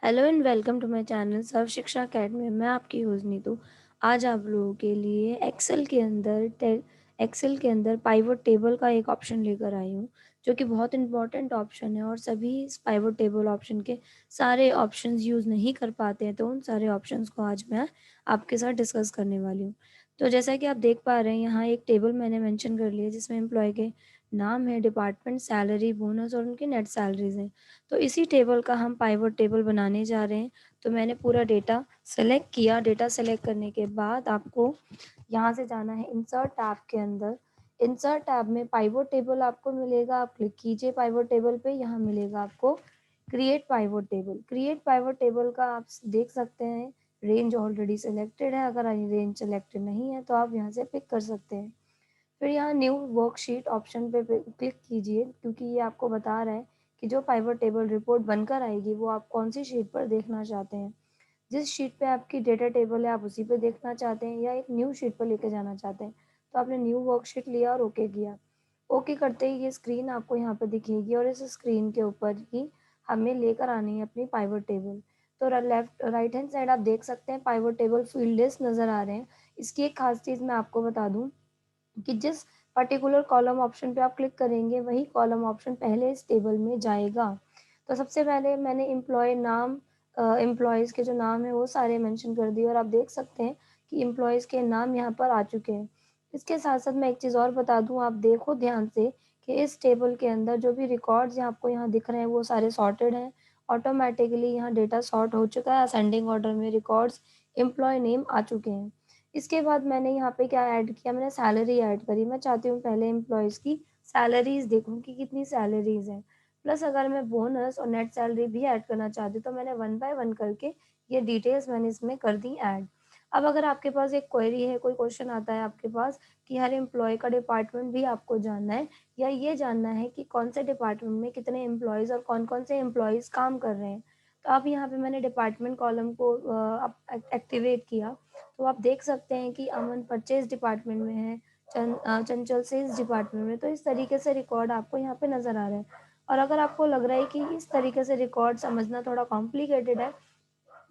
Hello and welcome to my channel Sarva Shiksha academy. मैं आपकी host Neetu. आज आप लोगों के लिए एक्सेल के अंदर पाइवट टेबल का एक ऑप्शन लेकर आई हूँ, जो कि बहुत इंपॉर्टेंट ऑप्शन है और सभी इस पाइवट टेबल ऑप्शन के सारे ऑप्शंस यूज़ नहीं कर पाते हैं। तो उन सारे ऑप्शंस को आज मैं आपके साथ डिस्कस करने वाली हूँ। तो जैसा कि आप देख पा रहे हैं, यहाँ एक टेबल मैंने मेंशन कर लिया जिसमें एम्प्लॉय के नाम है, डिपार्टमेंट, सैलरी, बोनस और उनकी नेट सैलरीज हैं। तो इसी टेबल का हम पाइवट टेबल बनाने जा रहे हैं। तो मैंने पूरा डेटा सेलेक्ट किया। डेटा सेलेक्ट करने के बाद आपको यहाँ से जाना है इंसर्ट टैब के अंदर। इंसर्ट टैब में पाइवट टेबल आपको मिलेगा, आप क्लिक कीजिए पाइवट टेबल पे। यहाँ मिलेगा आपको create pivot table. Create pivot table का आप देख सकते हैं रेंज ऑलरेडी सेलेक्टेड है। अगर रेंज सेलेक्टेड नहीं है तो आप यहाँ से पिक कर सकते हैं। फिर यहाँ न्यू वर्कशीट ऑप्शन पे क्लिक कीजिए, क्योंकि ये आपको बता रहा है कि जो पाइवट टेबल रिपोर्ट बनकर आएगी वो आप कौन सी शीट पर देखना चाहते हैं। जिस शीट पे आपकी डेटा टेबल है आप उसी पे देखना चाहते हैं या एक न्यू शीट पर लेके जाना चाहते हैं। तो आपने न्यू वर्कशीट लिया और ओके किया। ओके करते ही ये स्क्रीन आपको यहाँ पे दिखेगी और इस स्क्रीन के ऊपर ही हमें लेकर आनी है अपनी पाइवट टेबल। तो लेफ्ट राइट हैंड साइड आप देख सकते हैं पाइवट टेबल फील्ड लिस्ट नज़र आ रहे हैं। इसकी एक खास चीज़ मैं आपको बता दूँ कि जिस पर्टिकुलर कॉलम ऑप्शन पे आप क्लिक करेंगे वही कॉलम ऑप्शन पहले इस टेबल में जाएगा। तो सबसे पहले मैंने एम्प्लॉय नाम, एम्प्लॉयज़ के जो नाम है वो सारे मेंशन कर दिए और आप देख सकते हैं कि एम्प्लॉयज़ के नाम यहाँ पर आ चुके हैं। इसके साथ साथ मैं एक चीज़ और बता दूँ, आप देखो ध्यान से कि इस टेबल के अंदर जो भी रिकॉर्ड्स आपको यहाँ दिख रहे हैं वो सारे सॉर्टेड हैं। ऑटोमेटिकली यहाँ डेटा सॉर्ट हो चुका है। असेंडिंग ऑर्डर में रिकॉर्ड्स एम्प्लॉय नेम आ चुके हैं। इसके बाद मैंने यहाँ पे क्या ऐड किया, मैंने सैलरी ऐड करी। मैं चाहती हूँ पहले एम्प्लॉयज़ की सैलरीज़ देखूँ कि कितनी सैलरीज़ हैं। प्लस अगर मैं बोनस और नेट सैलरी भी ऐड करना चाहती हूँ तो मैंने वन बाय वन करके ये डिटेल्स मैंने इसमें कर दी ऐड। अब अगर आपके पास एक क्वेरी है, कोई क्वेश्चन आता है आपके पास कि हर एम्प्लॉय का डिपार्टमेंट भी आपको जानना है या ये जानना है कि कौन से डिपार्टमेंट में कितने एम्प्लॉयज़ और कौन-कौन से एम्प्लॉयज़ काम कर रहे हैं। तो अब यहाँ पे मैंने डिपार्टमेंट कॉलम को एक्टिवेट किया। तो आप देख सकते हैं कि अमन परचेज डिपार्टमेंट में है, चंचल सेल्स डिपार्टमेंट में। तो इस तरीके से रिकॉर्ड आपको यहाँ पे नज़र आ रहा है। और अगर आपको लग रहा है कि इस तरीके से रिकॉर्ड समझना थोड़ा कॉम्प्लिकेटेड है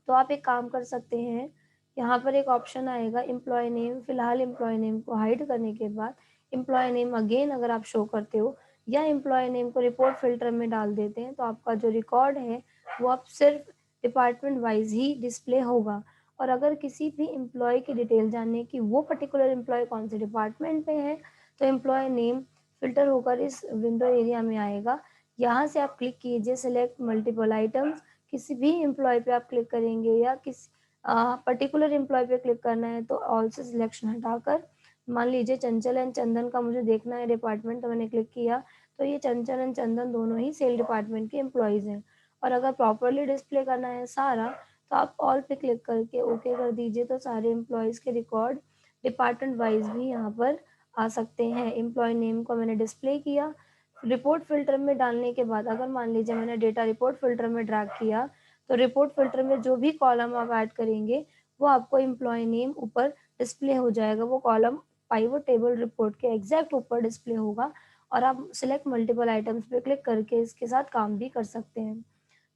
तो आप एक काम कर सकते हैं, यहाँ पर एक ऑप्शन आएगा एम्प्लॉय नेम। फिलहाल एम्प्लॉय नेम को हाइड करने के बाद एम्प्लॉय नेम अगेन अगर आप शो करते हो या एम्प्लॉय नेम को रिपोर्ट फिल्टर में डाल देते हैं तो आपका जो रिकॉर्ड है वो अब सिर्फ डिपार्टमेंट वाइज ही डिस्प्ले होगा। और अगर किसी भी एम्प्लॉय की डिटेल जानने की वो पर्टिकुलर एम्प्लॉय कौन से डिपार्टमेंट में है तो एम्प्लॉय नेम फिल्टर होकर इस विंडो एरिया में आएगा। यहाँ से आप क्लिक कीजिए सिलेक्ट मल्टीपल आइटम्स। किसी भी एम्प्लॉय पे आप क्लिक करेंगे या किसी पर्टिकुलर एम्प्लॉय पे क्लिक करना है तो ऑल से सिलेक्शन हटाकर मान लीजिए चंचल एंड चंदन का मुझे देखना है डिपार्टमेंट, तो मैंने क्लिक किया। तो ये चंचल एंड चंदन दोनों ही सेल डिपार्टमेंट के एम्प्लॉयज़ हैं। और अगर प्रॉपरली डिस्प्ले करना है सारा तो आप ऑल पे क्लिक करके ओके कर दीजिए। तो सारे एम्प्लॉयज़ के रिकॉर्ड डिपार्टमेंट वाइज भी यहाँ पर आ सकते हैं। एम्प्लॉय नेम को मैंने डिस्प्ले किया। रिपोर्ट फ़िल्टर में डालने के बाद अगर मान लीजिए मैंने डेटा रिपोर्ट फ़िल्टर में ड्रैग किया तो रिपोर्ट फ़िल्टर में जो भी कॉलम आप ऐड करेंगे वो आपको एम्प्लॉय नेम ऊपर डिस्प्ले हो जाएगा। वो कॉलम पाइवट टेबल रिपोर्ट के एग्जैक्ट ऊपर डिस्प्ले होगा और आप सिलेक्ट मल्टीपल आइटम्स पे क्लिक करके इसके साथ काम भी कर सकते हैं।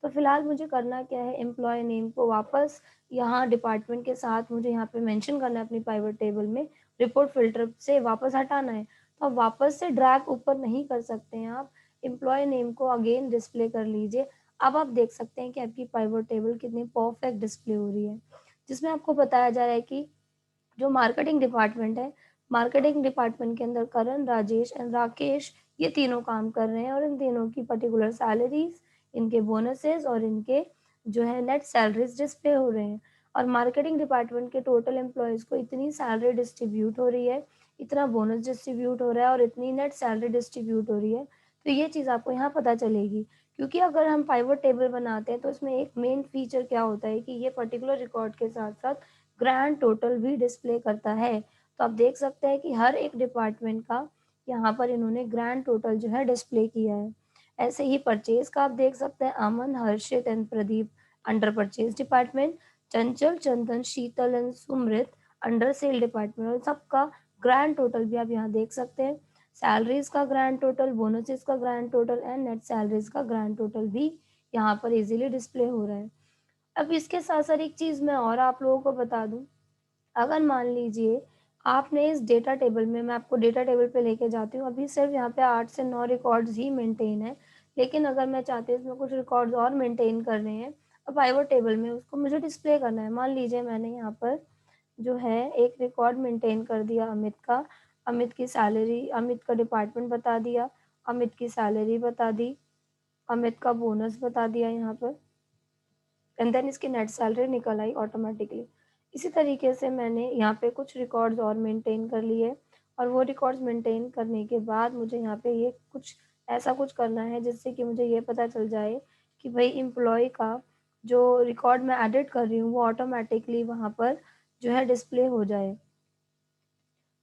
तो फिलहाल मुझे करना क्या है, एम्प्लॉय नेम को वापस यहाँ डिपार्टमेंट के साथ मुझे यहाँ पे मेंशन करना है अपनी पाइवट टेबल में, रिपोर्ट फिल्टर से वापस हटाना है। तो आप वापस से ड्रैग ऊपर नहीं कर सकते हैं, आप एम्प्लॉय नेम को अगेन डिस्प्ले कर लीजिए। अब आप देख सकते हैं कि आपकी पाइवट टेबल कितनी परफेक्ट डिस्प्ले हो रही है, जिसमें आपको बताया जा रहा है कि जो मार्केटिंग डिपार्टमेंट है, मार्केटिंग डिपार्टमेंट के अंदर करण, राजेश एंड राकेश ये तीनों काम कर रहे हैं और इन तीनों की पर्टिकुलर सैलरीज, इनके बोनसेस और इनके जो है नेट सैलरीज डिस्प्ले हो रहे हैं। और मार्केटिंग डिपार्टमेंट के टोटल एम्प्लॉयज़ को इतनी सैलरी डिस्ट्रीब्यूट हो रही है, इतना बोनस डिस्ट्रीब्यूट हो रहा है और इतनी नेट सैलरी डिस्ट्रीब्यूट हो रही है। तो ये चीज़ आपको यहाँ पता चलेगी, क्योंकि अगर हम पाइवट टेबल बनाते हैं तो इसमें एक मेन फीचर क्या होता है कि ये पर्टिकुलर रिकॉर्ड के साथ साथ ग्रैंड टोटल भी डिस्प्ले करता है। तो आप देख सकते हैं कि हर एक डिपार्टमेंट का यहाँ पर इन्होंने ग्रैंड टोटल जो है डिस्प्ले किया है। ऐसे ही परचेज का आप देख सकते हैं, Aman, Harshit and Pradeep under purchase department, Chanchal, Chandan, Sheetal and Sumrit under sale department. और सबका ग्रैंड टोटल भी आप यहाँ देख सकते हैं। सैलरीज का ग्रैंड टोटल, बोनसेस का grand total and net salaries का ग्रैंड टोटल भी यहाँ पर इजीली डिस्प्ले हो रहा है। अब इसके साथ-साथ एक चीज़ मैं और आप लोगों को बता दूँ, अगर मान लीजिए आपने इस डेटा टेबल में, मैं आपको डेटा टेबल पे लेके जाती हूँ, अभी सिर्फ़ यहाँ पे 8 से 9 रिकॉर्ड्स ही मेंटेन हैं, लेकिन अगर मैं चाहती हूँ इसमें कुछ रिकॉर्ड्स और मेंटेन करने हैं, और पाइवट टेबल में उसको मुझे डिस्प्ले करना है। मान लीजिए मैंने यहाँ पर जो है एक रिकॉर्ड मेंटेन कर दिया अमित का, अमित की सैलरी, अमित का डिपार्टमेंट बता दिया, अमित की सैलरी बता दी, अमित का बोनस बता दिया यहाँ पर, एंड देन इसकी नेट सैलरी निकल आई ऑटोमेटिकली। इसी तरीके से मैंने यहाँ पे कुछ रिकॉर्ड्स और मेंटेन कर लिए, और वो रिकॉर्ड्स मेंटेन करने के बाद मुझे यहाँ पे ये कुछ ऐसा कुछ करना है जिससे कि मुझे ये पता चल जाए कि भाई एम्प्लॉय का जो रिकॉर्ड मैं एडिट कर रही हूँ वो ऑटोमेटिकली वहाँ पर जो है डिस्प्ले हो जाए।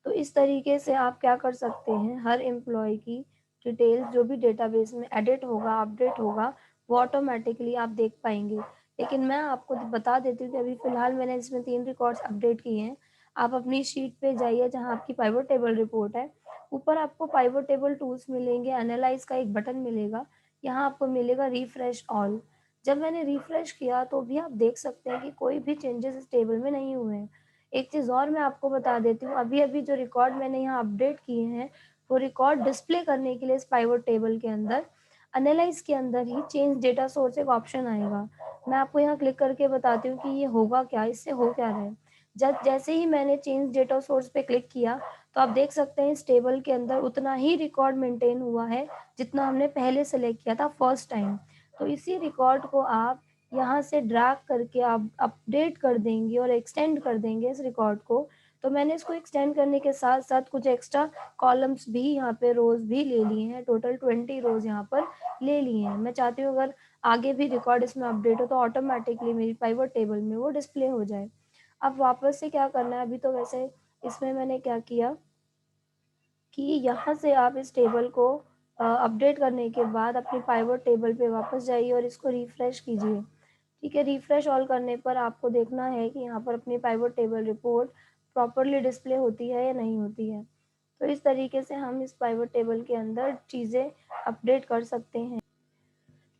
तो इस तरीके से आप क्या कर सकते हैं, हर एम्प्लॉय की डिटेल्स जो भी डेटाबेस में एडिट होगा, अपडेट होगा, वो ऑटोमेटिकली आप देख पाएँगे। लेकिन मैं आपको बता देती हूँ कि अभी फ़िलहाल मैंने इसमें 3 रिकॉर्ड्स अपडेट किए हैं। आप अपनी शीट पे जाइए जहाँ आपकी पाइवट टेबल रिपोर्ट है, ऊपर आपको पाइवट टेबल टूल्स मिलेंगे, एनालाइज़ का एक बटन मिलेगा, यहाँ आपको मिलेगा रिफ्रेश ऑल। जब मैंने रिफ्रेश किया तो भी आप देख सकते हैं कि कोई भी चेंजेस इस टेबल में नहीं हुए हैं। एक चीज़ और मैं आपको बता देती हूँ, अभी-अभी जो रिकॉर्ड मैंने यहाँ अपडेट किए हैं, वो रिकॉर्ड डिस्प्ले करने के लिए इस पाइवट टेबल के अंदर, एनालाइज़ के अंदर ही चेंज डेटा सोर्स एक ऑप्शन आएगा। मैं आपको यहाँ क्लिक करके बताती हूँ कि ये होगा क्या, इससे हो क्या रहा है। जब जैसे ही मैंने चेंज डेटा सोर्स पे क्लिक किया, तो आप देख सकते हैं इस टेबल के अंदर उतना ही रिकॉर्ड मेंटेन हुआ है, जितना हमने पहले सेलेक्ट किया था फर्स्ट टाइम। तो इसी रिकॉर्ड को आप यहाँ से ड्रैग करके आप अपडेट कर देंगे और एक्सटेंड कर देंगे इस रिकॉर्ड को। तो मैंने इसको एक्सटेंड करने के साथ-साथ कुछ एक्स्ट्रा कॉलम्स भी यहाँ पे रोज़ भी ले लिए हैं, टोटल 20 रोज़ यहाँ पर ले लिए हैं। मैं चाहती हूँ अगर आगे भी रिकॉर्ड इसमें अपडेट हो तो ऑटोमैटिकली मेरी पाइवट टेबल में वो डिस्प्ले हो जाए। अब वापस से क्या करना है, अभी तो वैसे इसमें मैंने क्या किया कि यहाँ से आप इस टेबल को अपडेट करने के बाद अपनी पाइवट टेबल पे वापस जाइए और इसको रिफ्रेश कीजिए। ठीक है, रिफ्रेश ऑल करने पर आपको देखना है कि यहाँ पर अपनी pivot table report properly display होती है या नहीं होती है। तो इस तरीके से हम इस पाइवट टेबल के अंदर चीज़ें अपडेट कर सकते हैं।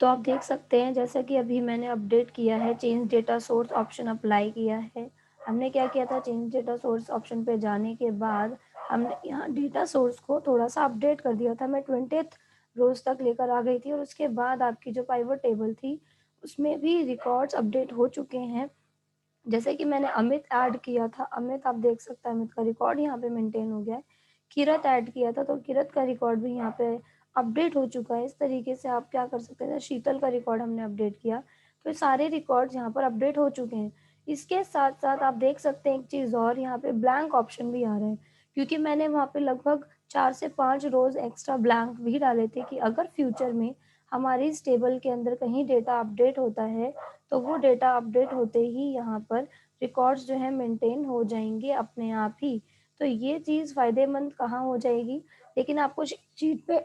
तो आप देख सकते हैं जैसा कि अभी मैंने अपडेट किया है, change data source option apply किया है। हमने क्या किया था, चेंज डेटा सोर्स ऑप्शन पे जाने के बाद हमने यहाँ डेटा सोर्स को थोड़ा-सा अपडेट कर दिया था। मैं 20th रोज़ तक लेकर आ गई थी और उसके बाद आपकी जो पाइवट टेबल थी, उसमें भी रिकॉर्ड्स अपडेट हो चुके हैं। जैसे कि मैंने अमित ऐड किया था, अमित आप देख सकते हैं अमित का रिकॉर्ड यहाँ पे मेंटेन हो गया है। किरत ऐड किया था तो किरत का रिकॉर्ड भी यहाँ पे अपडेट हो चुका है। इस तरीके से आप क्या कर सकते हैं, शीतल का रिकॉर्ड हमने अपडेट किया, तो ये सारे रिकॉर्ड्स यहाँ पर अपडेट हो चुके हैं। इसके साथ-साथ आप देख सकते हैं एक चीज़ और, यहाँ पे ब्लैंक ऑप्शन भी आ रहा है, क्योंकि मैंने वहाँ पे लगभग 4 से 5 रोज़ एक्स्ट्रा ब्लैंक भी डाले थे कि अगर फ्यूचर में हमारी इस टेबल के अंदर कहीं डेटा अपडेट होता है, तो वो डेटा अपडेट होते ही यहाँ पर रिकॉर्ड्स जो है मेंटेन हो जाएँगे अपने आप ही। तो ये चीज़ फ़ायदेमंद कहाँ हो जाएगी, लेकिन आपको शीट पे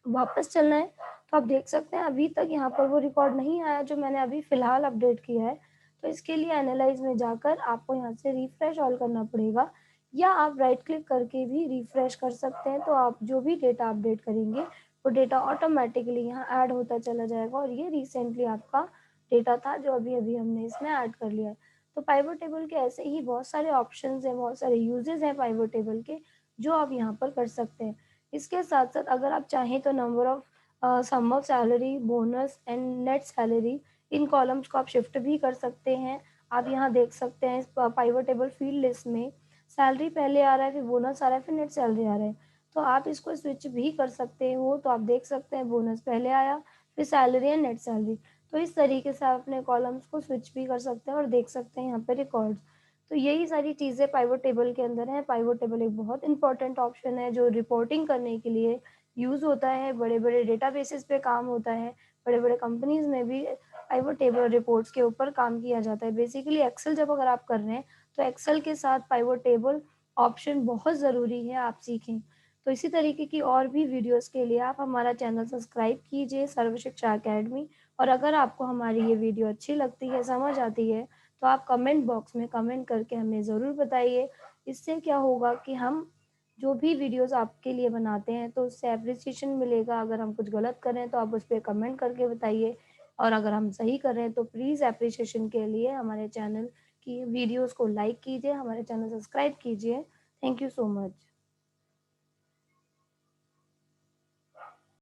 वापस चलना है, तो आप देख सकते हैं अभी तक यहाँ पर वो रिकॉर्ड नहीं आया जो मैंने अभी फ़िलहाल अपडेट किया है। तो इसके लिए एनालाइज़ में जाकर आपको यहाँ से रिफ्रेश ऑल करना पड़ेगा, या आप राइट क्लिक करके भी रिफ्रेश कर सकते हैं। तो आप जो भी डेटा अपडेट करेंगे, वो डेटा ऑटोमैटिकली यहाँ ऐड होता चला जाएगा, और ये रिसेंटली आपका डेटा था जो अभी-अभी हमने इसमें ऐड कर लिया है। तो पाइवट टेबल के ऐसे ही बहुत सारे ऑप्शंस हैं, बहुत सारे यूज़ेज़ हैं पाइवट टेबल के, जो आप यहाँ पर कर सकते हैं। इसके साथ-साथ अगर आप चाहें तो number of sum of salary, bonus and net salary, इन कॉलम्स को आप शिफ्ट भी कर सकते हैं। आप यहाँ देख सकते हैं इस पाइवट टेबल फील्ड लिस्ट में सैलरी पहले आ रहा है, फिर बोनस आ रहा है, फिर नेट सैलरी आ रहा है। तो आप इसको स्विच भी कर सकते हो, तो आप देख सकते हैं बोनस पहले आया, फिर सैलरी एंड नेट सैलरी। तो इस तरीके से आप अपने कॉलम्स को स्विच भी कर सकते हैं और देख सकते हैं यहाँ पे रिकॉर्ड्स। तो यही सारी चीज़ें पाइवट टेबल के अंदर हैं। पाइवट टेबल एक बहुत इंपॉर्टेंट ऑप्शन है जो रिपोर्टिंग करने के लिए यूज़ होता है, बड़े-बड़े डेटाबेसेस पे काम होता है, बड़े-बड़े कंपनीज़ में भी पाइवट टेबल रिपोर्ट्स के ऊपर काम किया जाता है। बेसिकली एक्सेल जब अगर आप कर रहे हैं, तो एक्सेल के साथ पाइवट टेबल ऑप्शन बहुत ज़रूरी है आप सीखें। तो इसी तरीके की और भी वीडियोज़ के लिए आप हमारा चैनल सब्सक्राइब कीजिए, सर्व शिक्षा अकेडमी। और अगर आपको हमारी ये वीडियो अच्छी लगती है, समझ आती है, तो आप कमेंट बॉक्स में कमेंट करके हमें ज़रूर बताइए। इससे क्या होगा कि हम जो भी वीडियोज़ आपके लिए बनाते हैं तो उससे एप्रिसिएशन मिलेगा। अगर हम कुछ गलत करें तो आप उस पे कमेंट करके बताइए। और अगर हम सही कर रहे हैं तो प्लीज़ एप्रिसिएशन के लिए हमारे चैनल की वीडियोज़ को लाइक कीजिए, हमारे चैनल सब्सक्राइब कीजिए। Thank you so much.